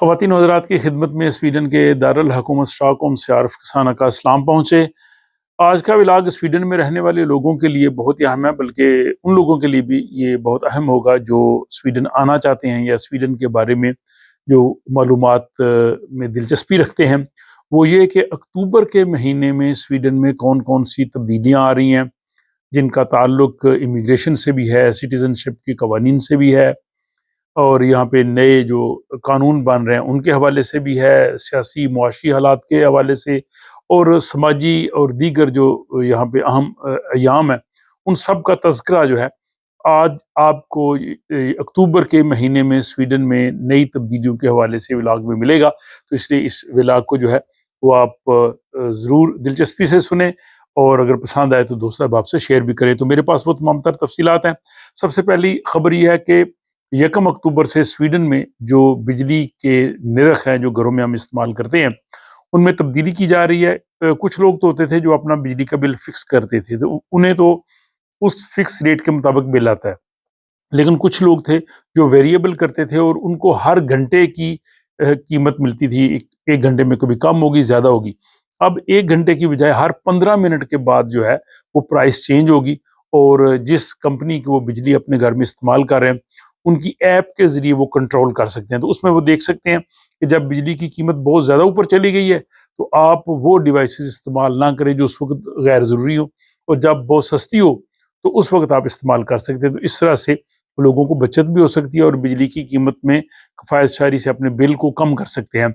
خواتین و حضرات کی خدمت میں سویڈن کے دارالحکومت اسٹاک سے عارف کسانہ کا اسلام پہنچے۔ آج کا ولاگ سویڈن میں رہنے والے لوگوں کے لیے بہت ہی اہم ہے، بلکہ ان لوگوں کے لیے بھی یہ بہت اہم ہوگا جو سویڈن آنا چاہتے ہیں یا سویڈن کے بارے میں جو معلومات میں دلچسپی رکھتے ہیں۔ وہ یہ کہ اکتوبر کے مہینے میں سویڈن میں کون کون سی تبدیلیاں آ رہی ہیں، جن کا تعلق امیگریشن سے بھی ہے، سٹیزن شپ کے قوانین سے بھی ہے، اور یہاں پہ نئے جو قانون بن رہے ہیں ان کے حوالے سے بھی ہے، سیاسی معاشی حالات کے حوالے سے، اور سماجی اور دیگر جو یہاں پہ اہم ایام ہیں ان سب کا تذکرہ جو ہے آج آپ کو اکتوبر کے مہینے میں سویڈن میں نئی تبدیلیوں کے حوالے سے ولاگ میں ملے گا۔ تو اس لیے اس ولاگ کو جو ہے وہ آپ ضرور دلچسپی سے سنیں، اور اگر پسند آئے تو دوست احباب سے شیئر بھی کریں۔ تو میرے پاس وہ تمام تر تفصیلات ہیں۔ سب سے پہلی خبر یہ ہے کہ 1 اکتوبر سے سویڈن میں جو بجلی کے نرخ ہیں جو گھروں میں ہم استعمال کرتے ہیں ان میں تبدیلی کی جا رہی ہے۔ کچھ لوگ تو ہوتے تھے جو اپنا بجلی کا بل فکس کرتے تھے، تو انہیں تو اس فکس ریٹ کے مطابق بل آتا ہے، لیکن کچھ لوگ تھے جو ویریبل کرتے تھے اور ان کو ہر گھنٹے کی قیمت ملتی تھی، ایک گھنٹے میں کبھی کم ہوگی زیادہ ہوگی۔ اب 1 گھنٹے کی بجائے ہر 15 منٹ کے بعد جو ہے وہ پرائس چینج ہوگی، اور جس کمپنی کی وہ بجلی اپنے گھر میں استعمال کر رہے ہیں ان کی ایپ کے ذریعے وہ کنٹرول کر سکتے ہیں۔ تو اس میں وہ دیکھ سکتے ہیں کہ جب بجلی کی قیمت بہت زیادہ اوپر چلی گئی ہے تو آپ وہ ڈیوائسز استعمال نہ کریں جو اس وقت غیر ضروری ہو، اور جب بہت سستی ہو تو اس وقت آپ استعمال کر سکتے ہیں۔ تو اس طرح سے لوگوں کو بچت بھی ہو سکتی ہے اور بجلی کی قیمت میں کفایت شعاری سے اپنے بل کو کم کر سکتے ہیں۔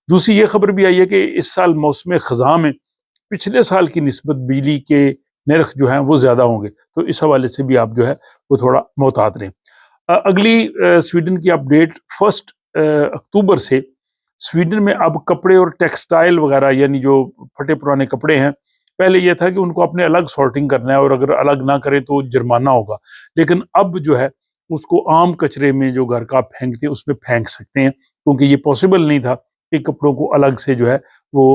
دوسری یہ خبر بھی آئی ہے کہ اس سال موسم خزاں میں پچھلے سال کی نسبت بجلی کے نرخ جو ہیں وہ زیادہ ہوں گے، تو اس حوالے سے بھی آپ جو ہے وہ تھوڑا محتاط رہیں۔ اگلی سویڈن کی اپڈیٹ 1 اکتوبر سے سویڈن میں اب کپڑے اور ٹیکسٹائل وغیرہ، یعنی جو پھٹے پرانے کپڑے ہیں، پہلے یہ تھا کہ ان کو اپنے الگ سارٹنگ کرنا ہے اور اگر الگ نہ کریں تو جرمانہ ہوگا، لیکن اب جو ہے اس کو عام کچرے میں جو گھر کا پھینکتے ہیں اس میں پھینک سکتے ہیں، کیونکہ یہ پاسبل نہیں تھا کہ کپڑوں کو الگ سے جو ہے وہ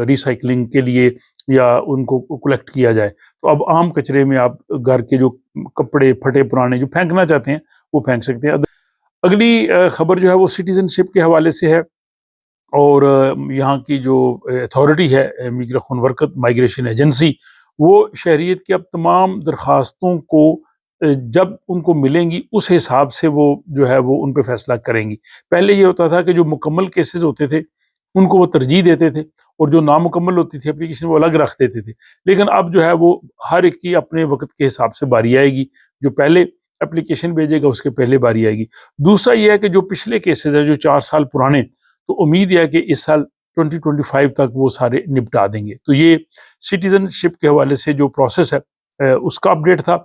ریسائکلنگ کے لیے یا ان کو کلیکٹ کیا جائے۔ تو اب عام کچرے میں آپ گھر کے جو کپڑے پھٹے پرانے جو پھینکنا چاہتے ہیں وہ پھینک سکتے ہیں۔ اگلی خبر جو ہے وہ سٹیزن شپ کے حوالے سے ہے، اور یہاں کی جو اتھارٹی ہے مائیگریشن ایجنسی، وہ شہریت کی اب تمام درخواستوں کو جب ان کو ملیں گی اس حساب سے وہ جو ہے وہ ان پہ فیصلہ کریں گی۔ پہلے یہ ہوتا تھا کہ جو مکمل کیسز ہوتے تھے ان کو وہ ترجیح دیتے تھے، اور جو نامکمل ہوتی تھی اپلیکیشن وہ الگ رکھ دیتے تھے، لیکن اب جو ہے وہ ہر ایک کی اپنے وقت کے حساب سے باری آئے گی۔ جو پہلے اپلیکیشن بھیجے گا اس کے پہلے باری آئے گی۔ دوسرا یہ ہے کہ جو پچھلے کیسز ہیں جو 4 سال پرانے، تو امید ہے کہ اس سال 2025 تک وہ سارے نپٹا دیں گے۔ تو یہ سٹیزن شپ کے حوالے سے جو پروسیس ہے اس کا اپڈیٹ تھا۔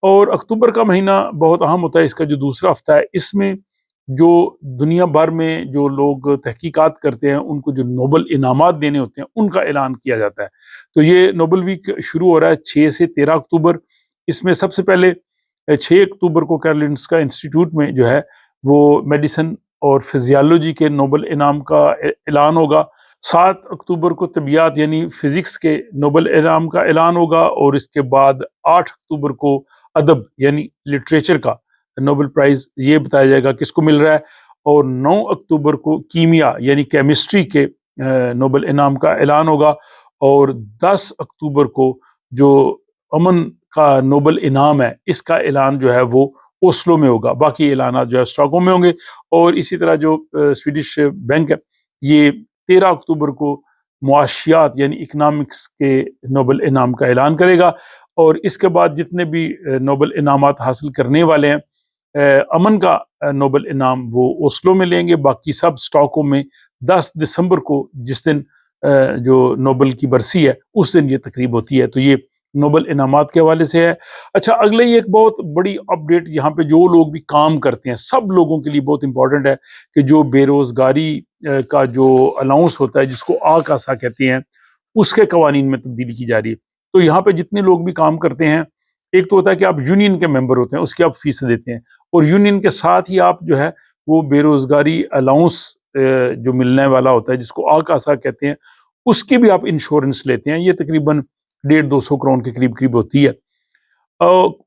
اور اکتوبر کا مہینہ بہت اہم ہوتا ہے، اس کا جو دوسرا ہفتہ ہے اس میں جو دنیا بھر میں جو لوگ تحقیقات کرتے ہیں ان کو جو نوبل انعامات دینے ہوتے ہیں ان کا اعلان کیا جاتا ہے۔ تو یہ نوبل ویک شروع ہو رہا ہے 6 سے 13 اکتوبر۔ اس میں سب سے پہلے 6 اکتوبر کو کیرولنسکا انسٹیٹیوٹ میں جو ہے وہ میڈیسن اور فزیالوجی کے نوبل انعام کا اعلان ہوگا۔ 7 اکتوبر کو طبیعیات یعنی فزکس کے نوبل انعام کا اعلان ہوگا، اور اس کے بعد 8 اکتوبر کو ادب یعنی لٹریچر کا نوبل پرائز یہ بتایا جائے گا کس کو مل رہا ہے، اور 9 اکتوبر کو کیمیا یعنی کیمسٹری کے نوبل انعام کا اعلان ہوگا، اور 10 اکتوبر کو جو امن کا نوبل انعام ہے اس کا اعلان جو ہے وہ اوسلو میں ہوگا، باقی اعلانات جو ہے اسٹاکہولم میں ہوں گے۔ اور اسی طرح جو سویڈش بینک ہے یہ 13 اکتوبر کو معاشیات یعنی اکنامکس کے نوبل انعام کا اعلان کرے گا، اور اس کے بعد جتنے بھی نوبل انعامات حاصل کرنے والے ہیں امن کا نوبل انعام وہ اوسلو میں لیں گے، باقی سب اسٹاکہولم میں 10 دسمبر کو جس دن جو نوبل کی برسی ہے اس دن یہ تقریب ہوتی ہے۔ تو یہ نوبل انعامات کے حوالے سے ہے۔ اچھا، اگلے ہی ایک بہت بڑی اپڈیٹ یہاں پہ جو لوگ بھی کام کرتے ہیں سب لوگوں کے لیے بہت امپورٹنٹ ہے کہ جو بے روزگاری کا جو الاؤنس ہوتا ہے جس کو آکاسا کہتے ہیں اس کے قوانین میں تبدیلی کی جا رہی ہے۔ تو یہاں پہ جتنے لوگ بھی کام کرتے ہیں، ایک تو ہوتا ہے کہ آپ یونین کے ممبر ہوتے ہیں اس کی آپ فیس دیتے ہیں، اور یونین کے ساتھ ہی آپ جو ہے وہ بے روزگاری الاؤنس جو ملنے والا ہوتا ہے جس کو آکاسا کہتے ہیں اس کی بھی آپ انشورنس لیتے ہیں۔ یہ تقریباً 150-200 کروڑ کے قریب ہوتی ہے۔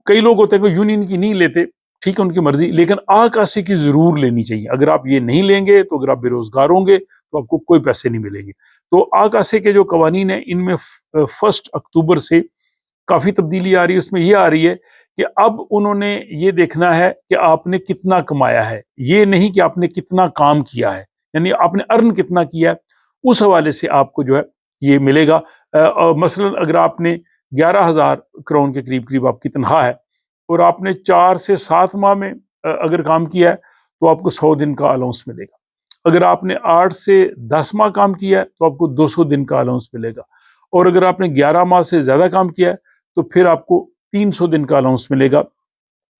کئی لوگ ہوتے ہیں کہ یونین کی نہیں لیتے، ٹھیک ہے ان کی مرضی، لیکن آکاسی کی ضرور لینی چاہیے. اگر آپ یہ نہیں لیں گے تو اگر آپ بے روزگار ہوں گے تو آپ کو کوئی پیسے نہیں ملیں گے. تو آکاسی کے جو قوانین ہیں ان میں 1 اکتوبر سے کافی تبدیلی آ رہی ہے. اس میں یہ آ رہی ہے کہ اب انہوں نے یہ دیکھنا ہے کہ آپ نے کتنا کمایا ہے، یہ نہیں کہ آپ نے کتنا کام کیا ہے، یعنی آپ نے ارن کتنا کیا ہے اس حوالے سے آپ کو جو ہے یہ ملے گا. مثلا اگر آپ نے 11,000 کروڑ کے قریب قریب آپ کی تنخواہ ہے اور آپ نے 4 سے 7 ماہ میں اگر کام کیا ہے تو آپ کو 100 دن کا الاؤنس ملے گا. اگر آپ نے 8 سے 10 ماہ کام کیا ہے تو آپ کو 200 دن کا الاؤنس ملے گا. اور اگر آپ نے 11 ماہ سے زیادہ کام کیا ہے تو پھر آپ کو 300 دن کا الاؤنس ملے گا.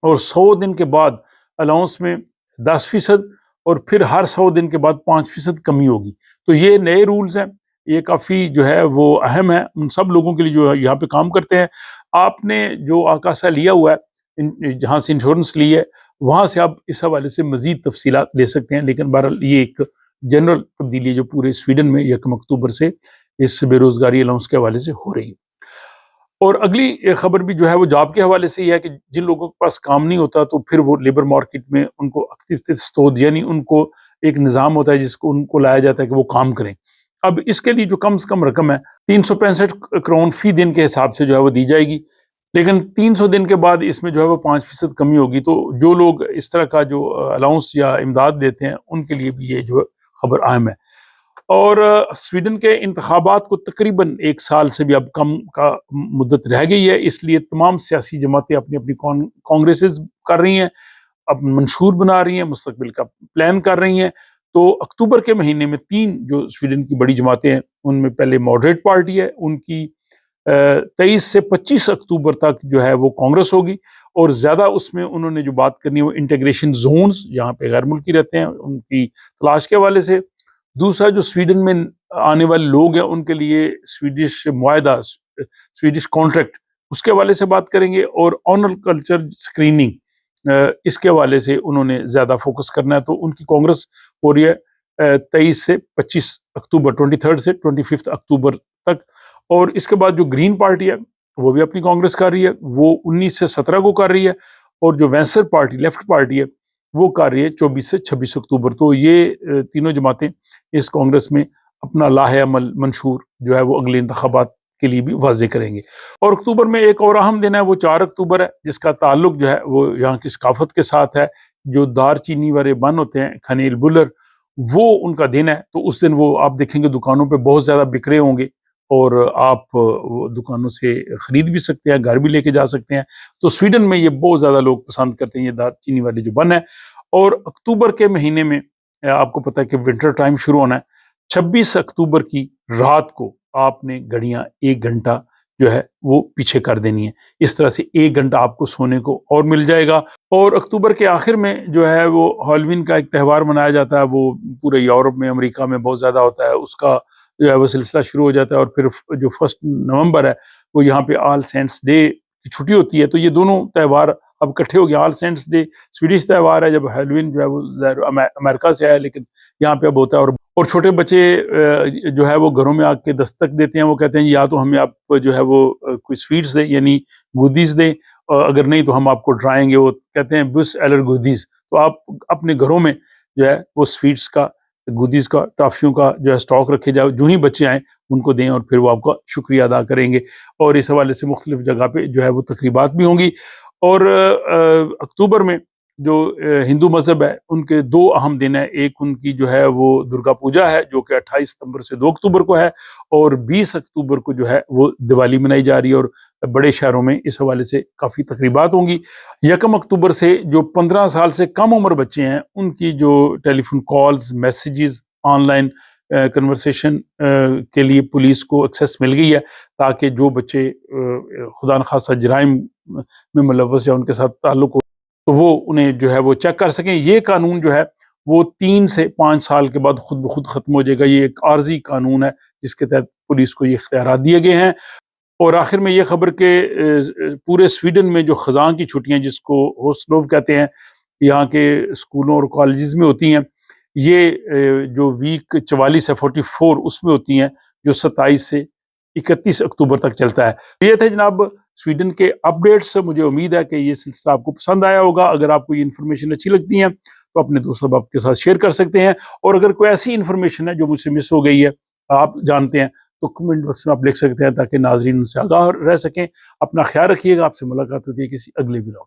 اور 100 دن کے بعد الاؤنس میں 10% اور پھر ہر 100 دن کے بعد 5% کمی ہوگی. تو یہ نئے رولز ہیں، یہ کافی جو ہے وہ اہم ہے ان سب لوگوں کے لیے جو یہاں پہ کام کرتے ہیں. آپ نے جو آکاسا لیا ہوا ہے، جہاں سے انشورنس لی ہے، وہاں سے آپ اس حوالے سے مزید تفصیلات لے سکتے ہیں. لیکن بہرحال یہ ایک جنرل تبدیلی جو پورے سویڈن میں 1 اکتوبر سے اس بے روزگاری الاؤنس کے حوالے سے ہو رہی ہے. اور اگلی ایک خبر بھی جو ہے وہ جاب کے حوالے سے یہ ہے کہ جن لوگوں کے پاس کام نہیں ہوتا تو پھر وہ لیبر مارکیٹ میں ان کو اکتستود، یعنی ان کو ایک نظام ہوتا ہے جس کو ان کو لایا جاتا ہے کہ وہ کام کریں. اب اس کے لیے جو کم سے کم رقم ہے 365 کروڑ فی دن کے حساب سے جو ہے وہ دی جائے گی. لیکن 300 دن کے بعد اس میں جو ہے وہ 5% کمی ہوگی. تو جو لوگ اس طرح کا جو الاؤنس یا امداد لیتے ہیں ان کے لیے بھی یہ جو خبر اہم ہے. اور سویڈن کے انتخابات کو تقریباً 1 سال سے بھی اب کم کا مدت رہ گئی ہے، اس لیے تمام سیاسی جماعتیں اپنی اپنی کانگریسز کر رہی ہیں، اب منشور بنا رہی ہیں، مستقبل کا پلان کر رہی ہیں. تو اکتوبر کے مہینے میں 3 جو سویڈن کی بڑی جماعتیں ہیں ان میں پہلے ماڈریٹ پارٹی ہے، ان کی 23 سے 25 اکتوبر تک جو ہے وہ کانگریس ہوگی. اور زیادہ اس میں انہوں نے جو بات کرنی ہے وہ انٹیگریشن زونز، جہاں پہ غیر ملکی رہتے ہیں ان کی تلاش کے حوالے سے. دوسرا جو سویڈن میں آنے والے لوگ ہیں ان کے لیے سویڈش معاہدہ، سویڈش کانٹریکٹ، اس کے حوالے سے بات کریں گے. اور آنر کلچر اسکریننگ، اس کے حوالے سے انہوں نے زیادہ فوکس کرنا ہے. تو ان کی کانگریس ہو رہی ہے 23 سے 25 اکتوبر، 23 سے 25 اکتوبر تک. اور اس کے بعد جو گرین پارٹی ہے وہ بھی اپنی کانگریس کر رہی ہے، وہ 19 سے 17 کو کر رہی ہے. اور جو وینسر پارٹی، لیفٹ پارٹی ہے، وہ کر رہی ہے 24 سے 26 اکتوبر. تو یہ تینوں جماعتیں اس کانگریس میں اپنا لاہ عمل منشور جو ہے وہ اگلے انتخابات کے لیے بھی واضح کریں گے. اور اکتوبر میں ایک اور اہم دن ہے، وہ 4 اکتوبر ہے، جس کا تعلق جو ہے وہ یہاں کی ثقافت کے ساتھ ہے. جو دار چینی والے بن ہوتے ہیں، خنیل بلر، وہ ان کا دن ہے. تو اس دن وہ آپ دیکھیں گے دکانوں پہ بہت زیادہ بکرے ہوں گے اور آپ وہ دکانوں سے خرید بھی سکتے ہیں، گھر بھی لے کے جا سکتے ہیں. تو سویڈن میں یہ بہت زیادہ لوگ پسند کرتے ہیں، یہ دار چینی والے جو بن ہے. اور اکتوبر کے مہینے میں آپ کو پتہ ہے کہ ونٹر ٹائم شروع ہونا ہے. 26 اکتوبر کی رات کو آپ نے گھڑیاں 1 گھنٹہ جو ہے وہ پیچھے کر دینی ہے. اس طرح سے 1 گھنٹہ آپ کو سونے کو اور مل جائے گا. اور اکتوبر کے آخر میں جو ہے وہ ہالوین کا ایک تہوار منایا جاتا ہے، وہ پورے یورپ میں، امریکہ میں بہت زیادہ ہوتا ہے. اس کا جو ہے وہ سلسلہ شروع ہو جاتا ہے. اور پھر جو 1 نومبر ہے وہ یہاں پہ آل سینٹس ڈے کی چھٹی ہوتی ہے. تو یہ دونوں تہوار اب اکٹھے ہو گیا. آل سینٹس ڈے سویڈش تہوار ہے، جب ہیلوین جو ہے وہ امریکہ سے آیا لیکن یہاں پہ اب ہوتا ہے. اور چھوٹے بچے جو ہے وہ گھروں میں آ کے دستک دیتے ہیں، وہ کہتے ہیں یا تو ہمیں آپ جو ہے وہ کوئی سویٹس دیں، یعنی گودیز دیں، اگر نہیں تو ہم آپ کو ڈرائیں گے. وہ کہتے ہیں بس ایلر گودیز. تو آپ اپنے گھروں میں جو ہے وہ سویٹس کا، گودیز کا، ٹافیوں کا جو ہے سٹاک رکھے جائے، جو ہی بچے آئیں ان کو دیں اور پھر وہ آپ کا شکریہ ادا کریں گے. اور اس حوالے سے مختلف جگہ پہ جو ہے وہ تقریبات بھی ہوں گی. اور اکتوبر میں جو ہندو مذہب ہے ان کے 2 اہم دن ہیں. ایک ان کی جو ہے وہ درگا پوجا ہے جو کہ 28 ستمبر سے 2 اکتوبر کو ہے، اور 20 اکتوبر کو جو ہے وہ دیوالی منائی جا رہی ہے. اور بڑے شہروں میں اس حوالے سے کافی تقریبات ہوں گی. 1 اکتوبر سے جو 15 سال سے کم عمر بچے ہیں ان کی جو telephone calls, messages, online conversation کے لیے پولیس کو ایکسیس مل گئی ہے، تاکہ جو بچے خدا نخواستہ جرائم میں ملوث یا ان کے ساتھ تعلق ہو تو وہ انہیں جو ہے وہ چیک کر سکیں. یہ قانون جو ہے وہ 3 سے 5 سال کے بعد خود بخود ختم ہو جائے گا. یہ ایک عارضی قانون ہے جس کے تحت پولیس کو یہ اختیارات دیے گئے ہیں. اور آخر میں یہ خبر کہ پورے سویڈن میں جو خزاں کی چھٹیاں جس کو ہوسلوو کہتے ہیں، یہاں کے اسکولوں اور کالجز میں ہوتی ہیں، یہ جو ویک 44 ہے 44 اس میں ہوتی ہیں، جو 27 سے 31 اکتوبر تک چلتا ہے. یہ تھے جناب سویڈن کے اپڈیٹس. مجھے امید ہے کہ یہ سلسلہ آپ کو پسند آیا ہوگا. اگر آپ کو یہ انفارمیشن اچھی لگتی ہے تو اپنے دوست احباب کے ساتھ شیئر کر سکتے ہیں. اور اگر کوئی ایسی انفارمیشن ہے جو مجھ سے مس ہو گئی ہے آپ جانتے ہیں تو کمنٹ باکس میں آپ لکھ سکتے ہیں تاکہ ناظرین ان سے آگاہ رہ سکیں. اپنا خیال رکھیے گا. آپ سے ملاقات ہوتی ہے کسی اگلے ویلاگ.